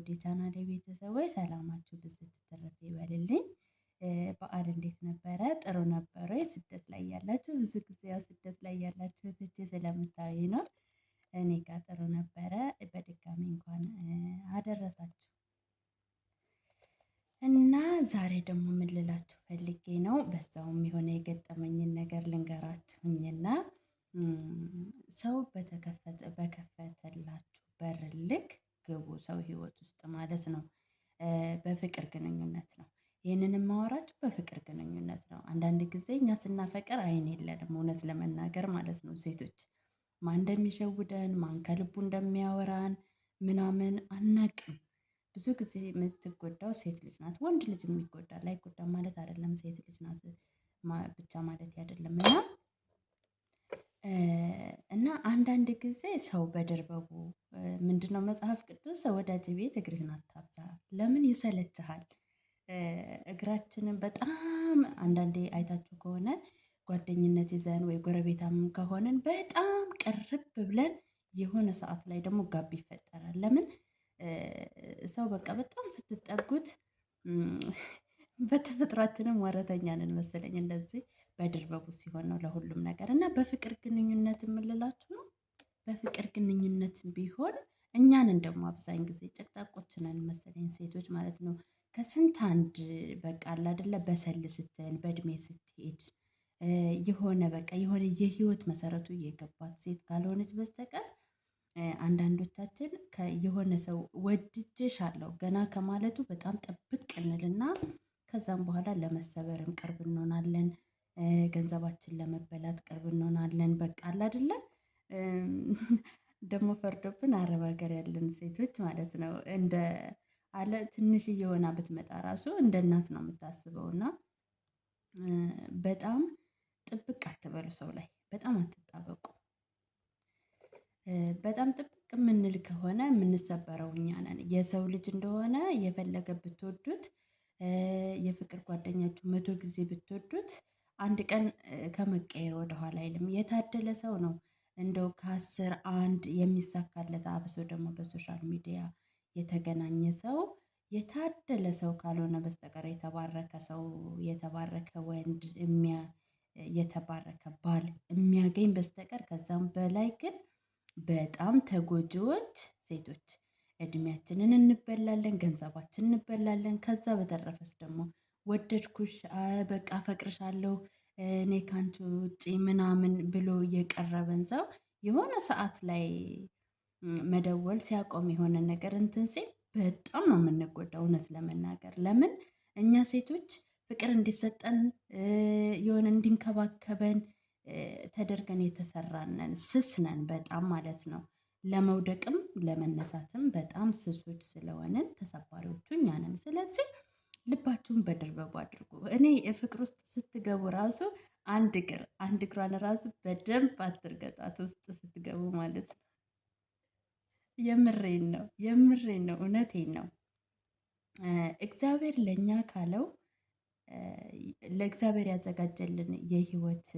ውድ የቻናሌ ቤተሰቦች ሰላማችሁ ብዝት ትርፍ ይበልልኝ። በዓል እንዴት ነበረ? ጥሩ ነበረ? ስደት ላይ ያላችሁ ብዙ ጊዜ ያው ስደት ላይ ያላችሁ እህቶቼ ስለምታዩኝ ነው። እኔ ጋር ጥሩ ነበረ። በድጋሚ እንኳን አደረሳችሁ። እና ዛሬ ደግሞ ምን ልላችሁ ፈልጌ ነው፣ በዛውም የሆነ የገጠመኝን ነገር ልንገራችሁኝና ሰው በከፈተላችሁ በር ልክ ግቡ፣ ሰው ህይወት ውስጥ ማለት ነው። በፍቅር ግንኙነት ነው። ይህንን የማወራችሁ በፍቅር ግንኙነት ነው። አንዳንድ ጊዜ እኛ ስናፈቅር አይን የለንም፣ እውነት ለመናገር ማለት ነው። ሴቶች ማን እንደሚሸውደን ማን ከልቡ እንደሚያወራን ምናምን አናቅም። ብዙ ጊዜ የምትጎዳው ሴት ልጅ ናት። ወንድ ልጅ የሚጎዳል አይጎዳም ማለት አይደለም። ሴት ልጅ ናት ብቻ ማለት አይደለም። እና አንዳንድ ጊዜ ሰው በድርበቡ ምንድነው መጽሐፍ ቅዱስ ወዳጅ ቤት እግርህን አታብዛ፣ ለምን ይሰለችሃል? እግራችንን በጣም አንዳንዴ አይታችሁ ከሆነ ጓደኝነት ይዘን ወይ ጎረቤታም ከሆንን በጣም ቅርብ ብለን የሆነ ሰዓት ላይ ደግሞ ጋብ ይፈጠራል። ለምን? ሰው በቃ በጣም ስትጠጉት በተፈጥሯችንም ወረተኛ ነን መሰለኝ። እንደዚህ በድርበቡ ሲሆን ነው ለሁሉም ነገር። እና በፍቅር ግንኙነት የምልላችሁ ነው። በፍቅር ግንኙነት ቢሆን እኛንን ደግሞ አብዛኝ ጊዜ ጨቅጫቆች ነን መሰለኝ ሴቶች ማለት ነው። ከስንት አንድ በቃ አለ አይደለ በሰል ስትል በእድሜ ስትሄድ የሆነ በቃ የሆነ የህይወት መሰረቱ የገባት ሴት ካልሆነች በስተቀር አንዳንዶቻችን የሆነ ሰው ወድጄሻለሁ ገና ከማለቱ በጣም ጥብቅ እንልና ከዛም በኋላ ለመሰበርም ቅርብ እንሆናለን። ገንዘባችን ለመበላት ቅርብ እንሆናለን። በቃ አለ አይደለ ደግሞ ፈርዶብን አረብ ሀገር ያለን ሴቶች ማለት ነው። እንደ አለ ትንሽዬ ሆና ብትመጣ ራሱ እንደ እናት ነው የምታስበው። እና በጣም ጥብቅ አትበሉ፣ ሰው ላይ በጣም አትጣበቁ። በጣም ጥብቅ የምንል ከሆነ የምንሰበረው እኛ ነን። የሰው ልጅ እንደሆነ የፈለገ ብትወዱት የፍቅር ጓደኛችሁ 100 ጊዜ ብትወዱት አንድ ቀን ከመቀየር ወደኋላ አይልም። የታደለ ሰው ነው እንደው ከአስር አንድ የሚሳካለት። አብሶ ደግሞ በሶሻል ሚዲያ የተገናኘ ሰው የታደለ ሰው ካልሆነ በስተቀር የተባረከ ሰው፣ የተባረከ ወንድ፣ የተባረከ ባል የሚያገኝ በስተቀር ከዛም በላይ ግን በጣም ተጎጂዎች ሴቶች እድሜያችንን እንበላለን፣ ገንዘባችንን እንበላለን። ከዛ በተረፈስ ደግሞ ወደድኩሽ፣ በቃ አፈቅርሻለሁ፣ እኔ ካንቺ ውጪ ምናምን ብሎ የቀረበን ሰው የሆነ ሰዓት ላይ መደወል ሲያቆም የሆነ ነገር እንትን ሲል በጣም ነው የምንጎዳው እውነት ለመናገር። ለምን? እኛ ሴቶች ፍቅር እንዲሰጠን የሆነ እንዲንከባከበን ተደርገን የተሰራን ነን። ስስ ነን በጣም ማለት ነው። ለመውደቅም ለመነሳትም በጣም ስሶች ስለሆንን ተሰባሪዎቹ እኛ ነን። ስለዚህ ልባችሁን በድርበቡ አድርጉ። እኔ ፍቅር ውስጥ ስትገቡ ራሱ አንድ እግሯን ራሱ በደንብ አትርገጧት ውስጥ ስትገቡ ማለት ነው። የምሬን ነው እውነቴን ነው። እግዚአብሔር ለእኛ ካለው ለእግዚአብሔር ያዘጋጀልን የህይወት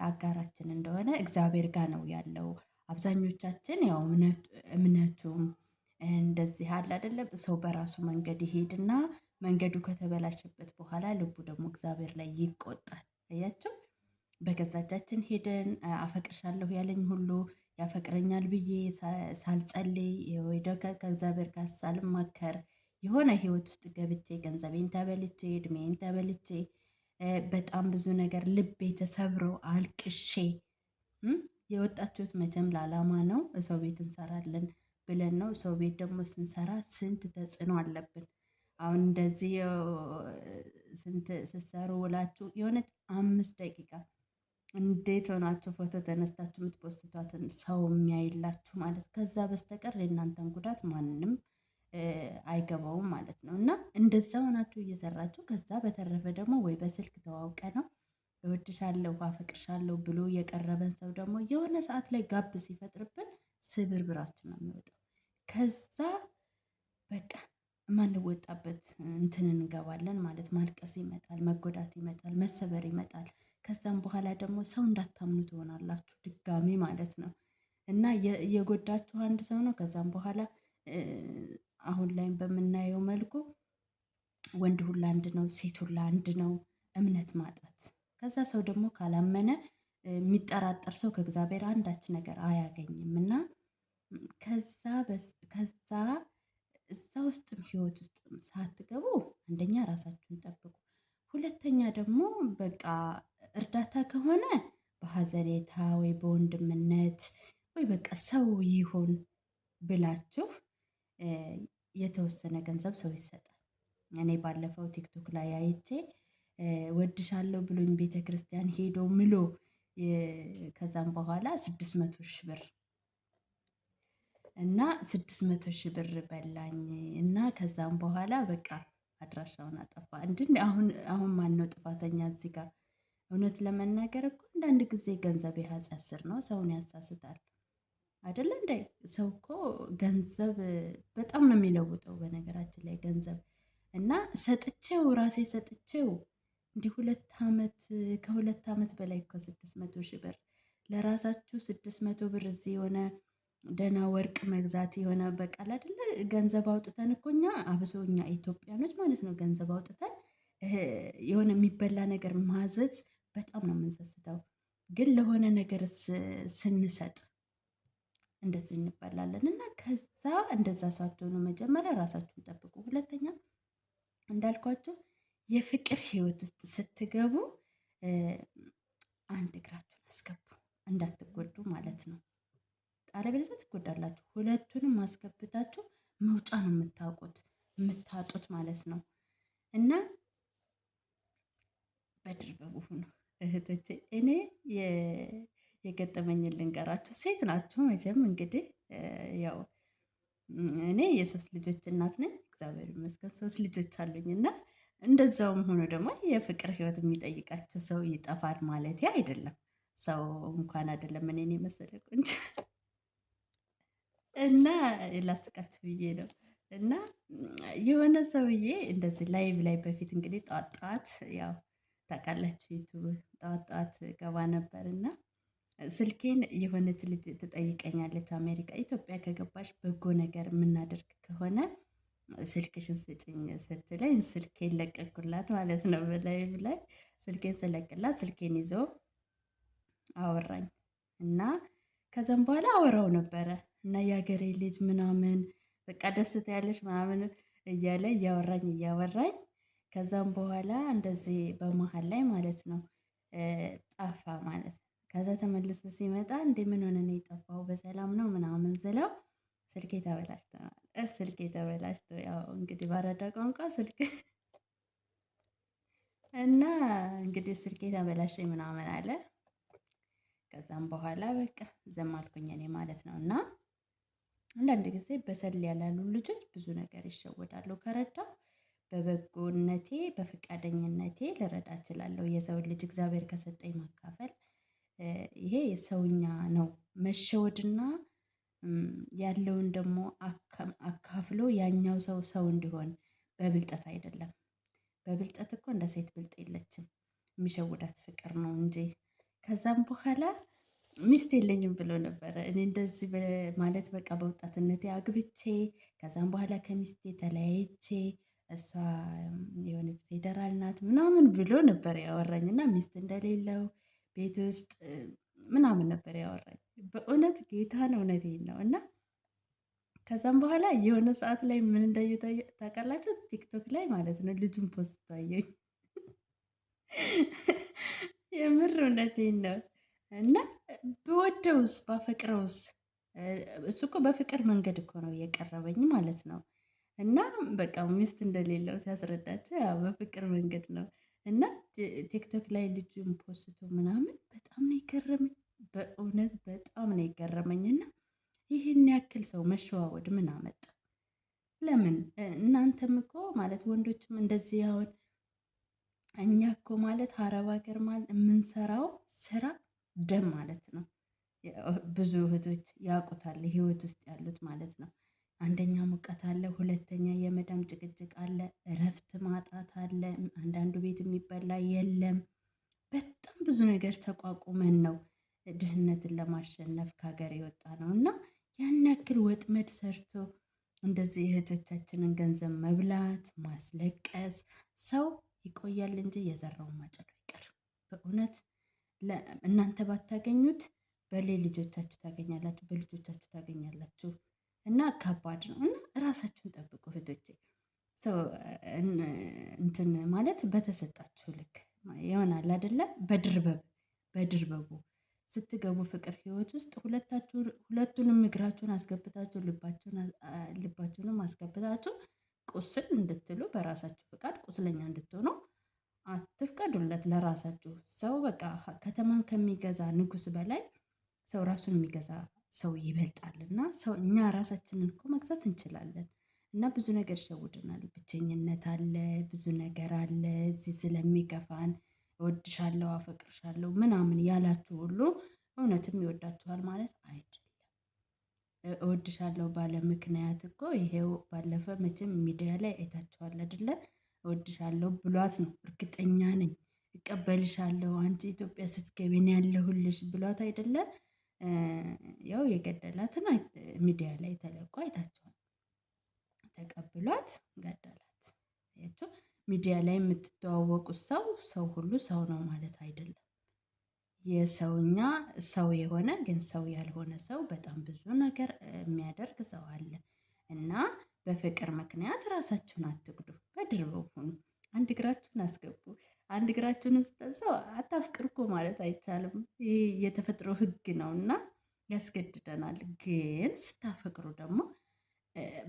አጋራችን እንደሆነ እግዚአብሔር ጋር ነው ያለው። አብዛኞቻችን ያው እምነቱም እንደዚህ አለ አይደለም። ሰው በራሱ መንገድ ይሄድና መንገዱ ከተበላሸበት በኋላ ልቡ ደግሞ እግዚአብሔር ላይ ይቆጣል። አያችሁ? በገዛ እጃችን ሄደን አፈቅርሻለሁ ያለኝ ሁሉ ያፈቅረኛል ብዬ ሳልጸልይ ወይ ደግሞ ከእግዚአብሔር ጋር ሳልማከር የሆነ ህይወት ውስጥ ገብቼ ገንዘቤን ተበልቼ እድሜን ተበልቼ በጣም ብዙ ነገር ልቤ ተሰብሮ አልቅሼ የወጣችሁት መቼም ለዓላማ ነው። ሰው ቤት እንሰራለን ብለን ነው። ሰው ቤት ደግሞ ስንሰራ ስንት ተጽዕኖ አለብን። አሁን እንደዚህ ስንት ስትሰሩ ውላችሁ የሆነች 5 ደቂቃ እንዴት ሆናችሁ ፎቶ ተነስታችሁ የምትፖስቷትን ሰው የሚያይላችሁ ማለት ከዛ በስተቀር የእናንተን ጉዳት ማንም አይገባውም ማለት ነው። እና እንደዛ ሆናችሁ እየሰራችሁ ከዛ በተረፈ ደግሞ ወይ በስልክ ተዋውቀ ነው እወድሻለሁ አፈቅርሻለሁ ብሎ የቀረበን ሰው ደግሞ የሆነ ሰዓት ላይ ጋብ ሲፈጥርብን ስብርብራችን ነው የሚወጣው። ከዛ በቃ የማንወጣበት እንትን እንገባለን ማለት ማልቀስ ይመጣል፣ መጎዳት ይመጣል፣ መሰበር ይመጣል። ከዛም በኋላ ደግሞ ሰው እንዳታምኑ ትሆናላችሁ ድጋሚ ማለት ነው። እና የጎዳችሁ አንድ ሰው ነው። ከዛም በኋላ አሁን ላይም በምናየው መልኩ ወንድ ሁላ አንድ ነው፣ ሴት ሁላ አንድ ነው። እምነት ማጣት። ከዛ ሰው ደግሞ ካላመነ የሚጠራጠር ሰው ከእግዚአብሔር አንዳች ነገር አያገኝም እና ከዛ እዛ ውስጥም ህይወት ውስጥም ሳትገቡ አንደኛ ራሳችሁን ጠብቁ። ሁለተኛ ደግሞ በቃ እርዳታ ከሆነ በሀዘኔታ ወይ በወንድምነት ወይ በቃ ሰው ይሁን ብላችሁ የተወሰነ ገንዘብ ሰው ይሰጣል። እኔ ባለፈው ቲክቶክ ላይ አይቼ ወድሻለሁ ብሎኝ ቤተ ክርስቲያን ሄዶ ምሎ ከዛም በኋላ 600 ሺህ ብር እና 600 ሺህ ብር በላኝ እና ከዛም በኋላ በቃ አድራሻውን አጠፋ። አሁን ማን ነው ጥፋተኛ እዚህ ጋር? እውነት ለመናገር እኮ አንዳንድ ጊዜ ገንዘብ የኃጢአት ስር ነው፣ ሰውን ያሳስታል። አይደለ እንዴ? ሰው እኮ ገንዘብ በጣም ነው የሚለውጠው። በነገራችን ላይ ገንዘብ እና ሰጥቼው ራሴ ሰጥቼው እንዲህ 2 ዓመት ከ2 ዓመት በላይ እኮ 600 ሺህ ብር ለራሳችሁ 600 ብር እዚህ የሆነ ደህና ወርቅ መግዛት የሆነ በቃል አይደለ ገንዘብ አውጥተን እኮ እኛ አብሶ እኛ ኢትዮጵያኖች ማለት ነው ገንዘብ አውጥተን የሆነ የሚበላ ነገር ማዘዝ በጣም ነው የምንሰስተው። ግን ለሆነ ነገር ስንሰጥ እንደዚህ እንባላለን እና ከዛ እንደዛ ሳትሆኑ መጀመሪያ ራሳችሁን ጠብቁ። ሁለተኛ እንዳልኳችሁ የፍቅር ህይወት ውስጥ ስትገቡ አንድ እግራችሁን አስገቡ እንዳትጎዱ ማለት ነው። አለበለዚያ ትጎዳላችሁ። ሁለቱንም አስገብታችሁ መውጫ ነው የምታጡት ማለት ነው። እና በድር በቡሁ ነው እህቶቼ። እኔ የገጠመኝን ልንገራችሁ። ሴት ናችሁ መቼም እንግዲህ ያው እኔ የሶስት ልጆች እናት ነኝ። እግዚአብሔር ይመስገን 3 ልጆች አሉኝ እና እንደዛውም ሆኖ ደግሞ የፍቅር ህይወት የሚጠይቃቸው ሰው ይጠፋል ማለት አይደለም። ሰው እንኳን አይደለም እኔን የመሰለ ቆንጆ እና ላስቃችሁ ብዬ ነው። እና የሆነ ሰውዬ እንደዚህ ላይቭ ላይ በፊት እንግዲህ ጠዋት ጠዋት ያው ታውቃላችሁ ዩቱብ ጠዋት ጠዋት ገባ ነበር እና ስልኬን የሆነች ልጅ ትጠይቀኛለች። አሜሪካ ኢትዮጵያ ከገባሽ በጎ ነገር የምናደርግ ከሆነ ስልክሽን ስጭኝ ስትለኝ ስልኬን ለቀኩላት ማለት ነው። በላይቭ ላይ ስልኬን ስለቅላት ስልኬን ይዞ አወራኝ እና ከዛም በኋላ አወራው ነበረ እና የሀገሬ ልጅ ምናምን በቃ ደስታ ያለሽ ምናምን እያለ እያወራኝ ከዛም በኋላ እንደዚህ በመሃል ላይ ማለት ነው ጠፋ ማለት ነው። ከዛ ተመልሶ ሲመጣ እንዴ ምን ሆነ ነው የጠፋው በሰላም ነው ምናምን ስለው ስልኬ ተበላሽቶ ያው እንግዲህ ባራዳ ቋንቋ ስልክ እና እንግዲህ ስልኬ ተበላሸኝ ምናምን አለ። ከዛም በኋላ በቃ ዝም አልኩኝ እኔ ማለት ነው። እና አንዳንድ ጊዜ በሰል ያላሉ ልጆች ብዙ ነገር ይሸወዳሉ። ከረዳው በበጎነቴ በፈቃደኝነቴ ልረዳ እችላለሁ። የሰው ልጅ እግዚአብሔር ከሰጠኝ ማካፈል ይሄ ሰውኛ ነው። መሸወድና ያለውን ደግሞ አካፍሎ ያኛው ሰው እንዲሆን በብልጠት አይደለም። በብልጠት እኮ እንደ ሴት ብልጥ የለችም። የሚሸውዳት ፍቅር ነው እንጂ። ከዛም በኋላ ሚስት የለኝም ብሎ ነበረ። እኔ እንደዚህ ማለት በቃ በወጣትነቴ አግብቼ ከዛም በኋላ ከሚስቴ ተለያይቼ እሷ የሆነች ፌደራል ናት ምናምን ብሎ ነበር ያወራኝ እና ሚስት እንደሌለው ቤት ውስጥ ምናምን ነበር ያወራኝ። በእውነት ጌታን እውነቴን ነው። እና ከዛም በኋላ የሆነ ሰዓት ላይ ምን እንዳየሁ ታውቃላችሁ? ቲክቶክ ላይ ማለት ነው ልጁን ፖስት አየሁኝ። የምር እውነቴን ነው። እና ብወደውስ ባፈቅረውስ? እሱ እኮ በፍቅር መንገድ እኮ ነው የቀረበኝ ማለት ነው። እና በቃ ሚስት እንደሌለው ሲያስረዳቸው ያው በፍቅር መንገድ ነው። እና ቲክቶክ ላይ ልጁን ፖስቶ ምናምን በጣም ነው የገረመኝ። በእውነት በጣም ነው የገረመኝ። እና ይህን ያክል ሰው መሸዋወድ ምን አመጣ? ለምን እናንተም እኮ ማለት ወንዶችም እንደዚህ አሁን እኛ እኮ ማለት አረብ ሀገር ማለት የምንሰራው ስራ ደም ማለት ነው። ብዙ እህቶች ያውቁታል ህይወት ውስጥ ያሉት ማለት ነው። አንደኛ ሙቀት አለ፣ ሁለተኛ የመዳም ጭቅጭቅ አለ፣ እረፍት ማጣት አለ፣ አንዳንዱ ቤት የሚበላ የለም። በጣም ብዙ ነገር ተቋቁመን ነው ድህነትን ለማሸነፍ ከሀገር የወጣ ነው። እና ያን ያክል ወጥመድ ሰርቶ እንደዚህ እህቶቻችንን ገንዘብ መብላት ማስለቀስ። ሰው ይቆያል እንጂ የዘራውን ማጨዱ አይቀርም። በእውነት እናንተ ባታገኙት ልጆቻችሁ ታገኛላችሁ፣ በልጆቻችሁ ታገኛላችሁ። እና ከባድ ነው እና ራሳችሁን ጠብቁ እህቶቼ። ሰው እንትን ማለት በተሰጣችሁ ልክ ይሆናል አይደለ? በድርበቡ ስትገቡ ፍቅር ህይወት ውስጥ ሁለቱንም እግራችሁን አስገብታችሁ ልባችሁንም አስገብታችሁ ቁስል እንድትሉ በራሳችሁ ፍቃድ ቁስለኛ እንድትሆኑ አትፍቀዱለት ለራሳችሁ። ሰው በቃ ከተማን ከሚገዛ ንጉስ በላይ ሰው ራሱን የሚገዛ ሰው ይበልጣል። እና ሰው እኛ ራሳችንን እኮ መግዛት እንችላለን። እና ብዙ ነገር ይሸውድናል። ብቸኝነት አለ፣ ብዙ ነገር አለ። እዚህ ስለሚከፋን እወድሻለሁ፣ አፈቅርሻለሁ ምናምን ያላችሁ ሁሉ እውነትም ይወዳችኋል ማለት አይደለም። እወድሻለሁ ባለ ምክንያት እኮ ይሄው ባለፈ መቼም ሚዲያ ላይ አይታችኋል አይደለ? እወድሻለሁ ብሏት ነው እርግጠኛ ነኝ እቀበልሻለሁ አንቺ ኢትዮጵያ ስትገቢ እኔ ያለሁልሽ ብሏት አይደለ? ያው የገደላትን ሚዲያ ላይ ተለቆ አይታችኋል። ተቀብሏት ገደላት። ያቸው ሚዲያ ላይ የምትተዋወቁት ሰው ሁሉ ሰው ነው ማለት አይደለም። የሰውኛ ሰው የሆነ ግን ሰው ያልሆነ ሰው በጣም ብዙ ነገር የሚያደርግ ሰው አለ። እና በፍቅር ምክንያት ራሳችሁን አትጉዱ፣ በድርበው ሁኑ። አንድ እግራችሁን አስገቡ። አንድ እግራችሁን ውስጥ ሰው አታፍቅር እኮ ማለት አይቻልም። ይህ የተፈጥሮ ሕግ ነው እና ያስገድደናል። ግን ስታፈቅሩ ደግሞ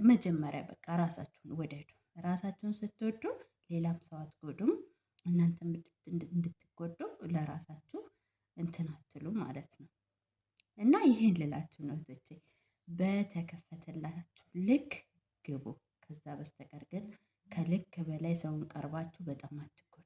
መጀመሪያ በቃ ራሳችሁን ወደዱ። ራሳችሁን ስትወዱ ሌላም ሰው አትጎዱም። እናንተ እንድትጎዱ ለራሳችሁ እንትን አትሉ ማለት ነው። እና ይሄን ልላችሁ ነው እህቶቼ፣ በተከፈተላችሁ ልክ ግቡ። ከዛ በስተቀር ግን ከልክ በላይ ሰውን ቀርባችሁ በጣም አትጎዱ።